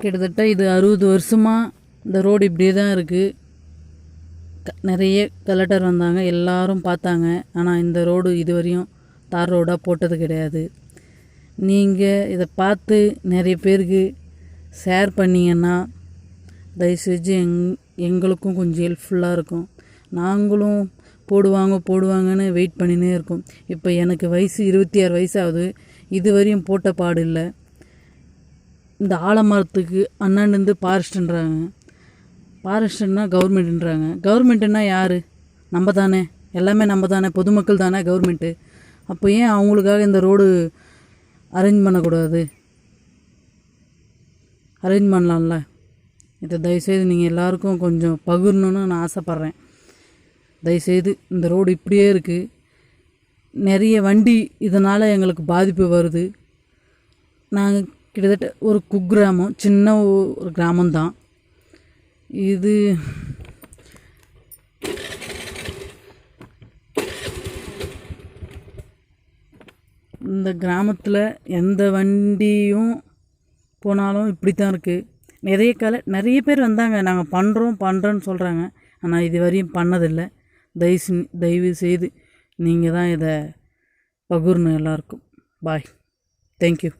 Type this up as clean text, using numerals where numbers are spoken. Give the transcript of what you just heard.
கிட்டத்தட்ட இது 60 வருஷமாக இந்த ரோடு இப்படியே தான் இருக்குது. நிறைய கலெக்டர் வந்தாங்க, எல்லாரும் பார்த்தாங்க. ஆனால் இந்த ரோடு இதுவரையும் தார் ரோடாக போட்டது கிடையாது. நீங்கள் இதை பார்த்து நிறைய பேருக்கு ஷேர் பண்ணிங்கன்னா தயவுசெஞ்சு எங்களுக்கும் கொஞ்சம் ஹெல்ப்ஃபுல்லாக இருக்கும். நாங்களும் போடுவாங்கன்னு வெயிட் பண்ணினே இருக்கோம். இப்போ எனக்கு வயசு 26 வயசு ஆகுது. இதுவரையும் போட்ட பாடு இல்லை. இந்த ஆலமரத்துக்கு அண்ணாண்டு ஃபாரஸ்ட்டுன்றாங்க. ஃபாரஸ்ட்டுன்னா கவர்மெண்ட்டுன்றாங்க. கவர்மெண்ட்டுன்னா யார்? நம்ம தானே, எல்லாமே நம்ம தானே, பொதுமக்கள் தானே கவர்மெண்ட்டு. அப்போ ஏன் அவங்களுக்காக இந்த ரோடு அரேஞ்ச் பண்ணக்கூடாது? அரேஞ்ச் பண்ணலாம்ல. இதை தயவுசெய்து நீங்கள் எல்லாருக்கும் கொஞ்சம் பகிரணுன்னு நான் ஆசைப்பட்றேன். தயவுசெய்து இந்த ரோடு இப்படியே இருக்குது. நிறைய வண்டி இதனால் எங்களுக்கு பாதிப்பு வருது. நாங்கள் கிட்டத்தட்ட ஒரு குக்கிராமம், சின்ன ஒரு கிராமம்தான் இது. இந்த கிராமத்தில் எந்த வண்டியும் போனாலும் இப்படி தான் இருக்குது. நிறைய பேர் வந்தாங்க, நாங்கள் பண்ணுறோன்னு சொல்கிறாங்க. ஆனால் இது வரையும் பண்ணதில்லை. தயவு செய்து நீங்கள் தான் இதை பகிரணும் எல்லாருக்கும். பாய். தேங்க்யூ.